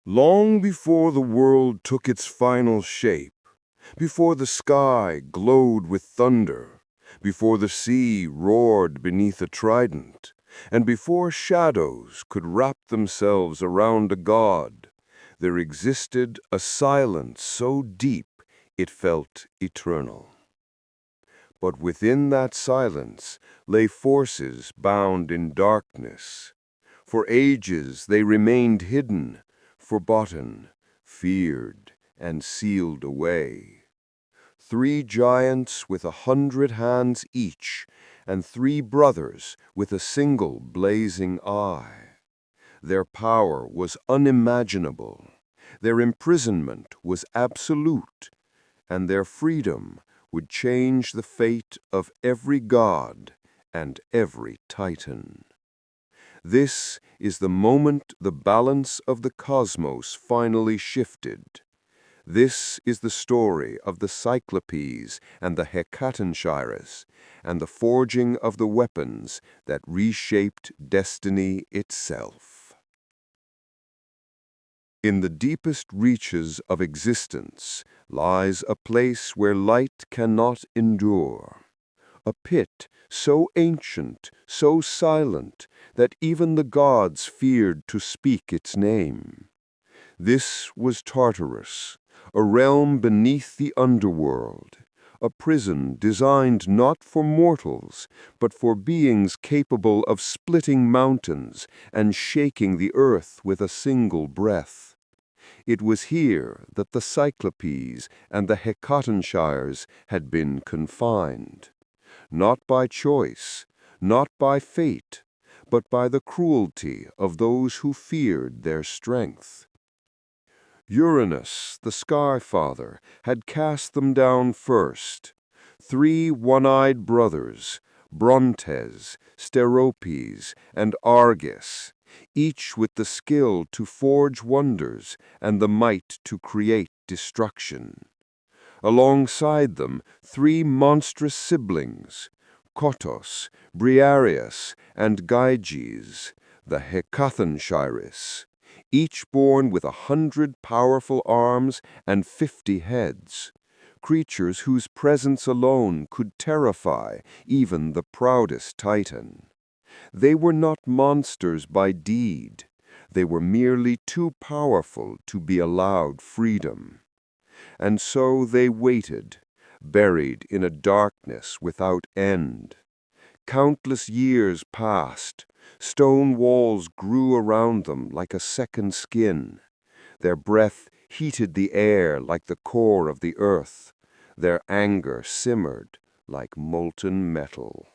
Long before the world took its final shape, before the sky glowed with thunder, before the sea roared beneath a trident, and before shadows could wrap themselves around a god, there existed a silence so deep it felt eternal. But within that silence lay forces bound in darkness. For ages they remained hidden, forgotten, feared, and sealed away. 3 giants with 100 hands each, and 3 brothers with a single blazing eye. Their power was unimaginable, their imprisonment was absolute, and their freedom would change the fate of every god and every titan. This is the moment the balance of the cosmos finally shifted. This is the story of the Cyclopes and the Hecatonchires, and the forging of the weapons that reshaped destiny itself. In the deepest reaches of existence lies a place where light cannot endure. A pit so ancient, so silent, that even the gods feared to speak its name. This was Tartarus, a realm beneath the underworld, a prison designed not for mortals, but for beings capable of splitting mountains and shaking the earth with a single breath. It was here that the Cyclopes and the Hecatonchires had been confined. Not by choice, not by fate, but by the cruelty of those who feared their strength. Uranus, the Sky Father, had cast them down first. 3 one-eyed brothers, Brontes, Steropes, and Argus, each with the skill to forge wonders and the might to create destruction. Alongside them, 3 monstrous siblings, Kotos, Briareus, and Gyges, the Hecatonchires, each born with 100 powerful arms and 50 heads, creatures whose presence alone could terrify even the proudest Titan. They were not monsters by deed. They were merely too powerful to be allowed freedom. And so they waited, buried in a darkness without end. Countless years passed. Stone walls grew around them like a second skin. Their breath heated the air like the core of the earth. Their anger simmered like molten metal.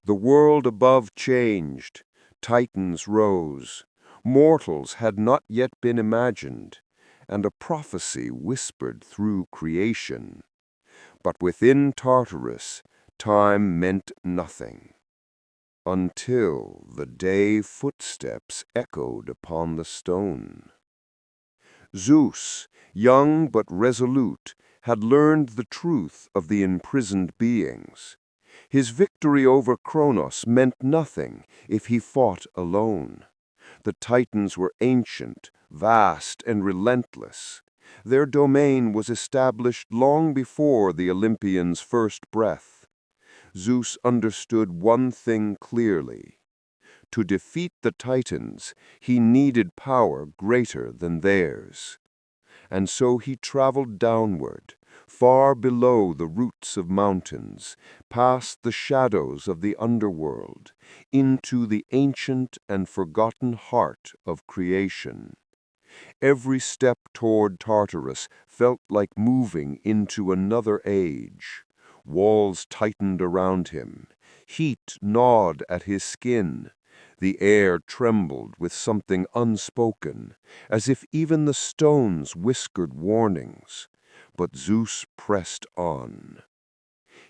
The world above changed. Titans rose. Mortals had not yet been imagined, and a prophecy whispered through creation. But within Tartarus, time meant nothing. Until the day footsteps echoed upon the stone. Zeus, young but resolute, had learned the truth of the imprisoned beings. His victory over Kronos meant nothing if he fought alone. The Titans were ancient, vast, and relentless. Their domain was established long before the Olympians' first breath. Zeus understood one thing clearly. To defeat the Titans, he needed power greater than theirs. And so he traveled downward, far below the roots of mountains, past the shadows of the underworld, into the ancient and forgotten heart of creation. Every step toward Tartarus felt like moving into another age. Walls tightened around him. Heat gnawed at his skin. The air trembled with something unspoken, as if even the stones whispered warnings. But Zeus pressed on.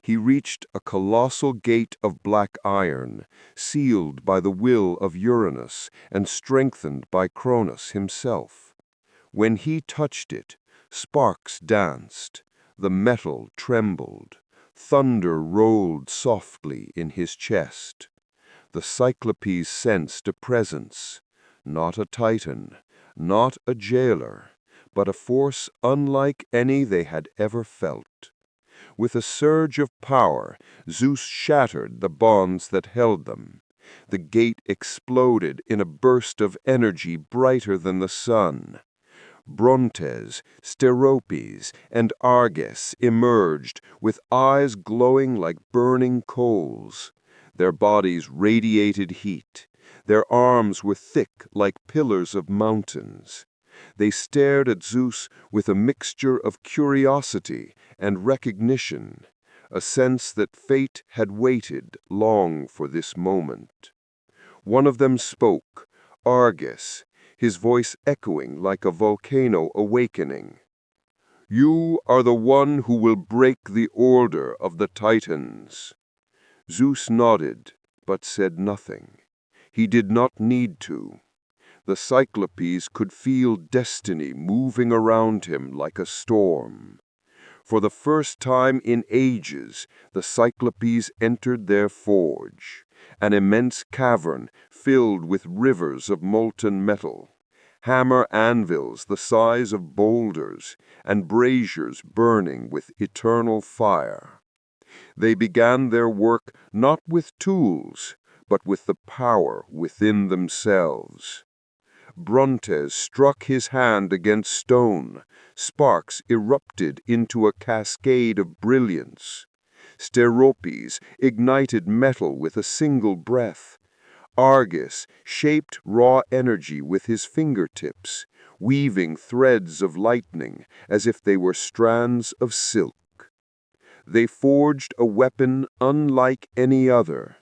He reached a colossal gate of black iron, sealed by the will of Uranus and strengthened by Cronus himself. When he touched it, sparks danced, the metal trembled, thunder rolled softly in his chest. The Cyclopes sensed a presence, not a Titan, not a jailer, but a force unlike any they had ever felt. With a surge of power, Zeus shattered the bonds that held them. The gate exploded in a burst of energy brighter than the sun. Brontes, Steropes, and Arges emerged with eyes glowing like burning coals. Their bodies radiated heat. Their arms were thick like pillars of mountains. They stared at Zeus with a mixture of curiosity and recognition, a sense that fate had waited long for this moment. One of them spoke, Argus, his voice echoing like a volcano awakening. "You are the one who will break the order of the Titans." Zeus nodded, but said nothing. He did not need to. The Cyclopes could feel destiny moving around him like a storm. For the first time in ages, the Cyclopes entered their forge, an immense cavern filled with rivers of molten metal, hammer anvils the size of boulders, and braziers burning with eternal fire. They began their work not with tools, but with the power within themselves. Brontes struck his hand against stone. Sparks erupted into a cascade of brilliance. Steropes ignited metal with a single breath. Argus shaped raw energy with his fingertips, weaving threads of lightning as if they were strands of silk. They forged a weapon unlike any other,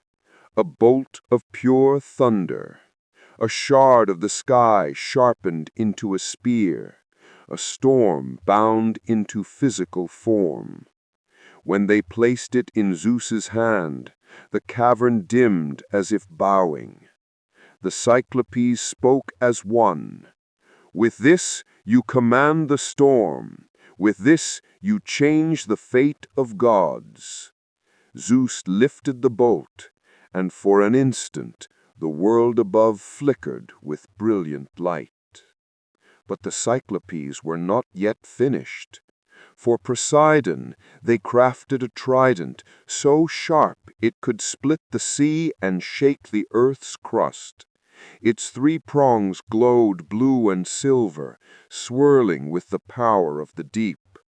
a bolt of pure thunder. A shard of the sky sharpened into a spear, a storm bound into physical form. When they placed it in Zeus's hand, the cavern dimmed as if bowing. The Cyclopes spoke as one. "With this you command the storm. With this you change the fate of gods." Zeus lifted the bolt, and for an instant the world above flickered with brilliant light. But the Cyclopes were not yet finished. For Poseidon they crafted a trident so sharp it could split the sea and shake the earth's crust. Its 3 prongs glowed blue and silver, swirling with the power of the deep.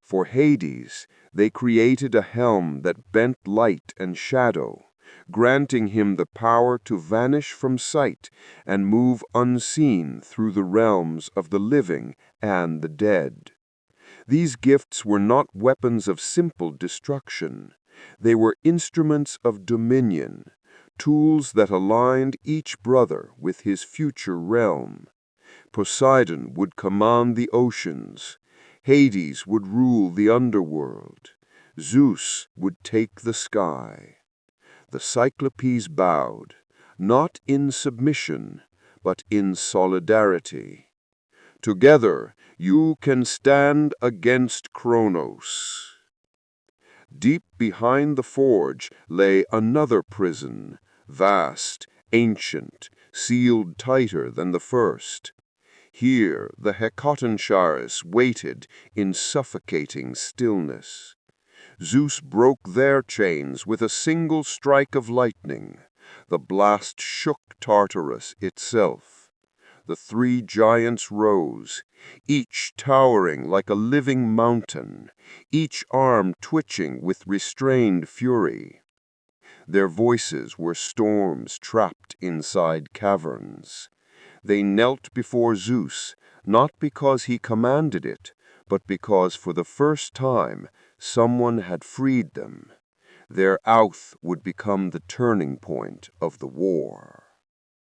For Hades they created a helm that bent light and shadow, granting him the power to vanish from sight and move unseen through the realms of the living and the dead. These gifts were not weapons of simple destruction. They were instruments of dominion, tools that aligned each brother with his future realm. Poseidon would command the oceans. Hades would rule the underworld. Zeus would take the sky. The Cyclopes bowed, not in submission, but in solidarity. "Together you can stand against Kronos." Deep behind the forge lay another prison, vast, ancient, sealed tighter than the first. Here the Hecatonchires waited in suffocating stillness. Zeus broke their chains with a single strike of lightning. The blast shook Tartarus itself. The 3 giants rose, each towering like a living mountain, each arm twitching with restrained fury. Their voices were storms trapped inside caverns. They knelt before Zeus, not because he commanded it, but because for the first time someone had freed them. Their oath would become the turning point of the war.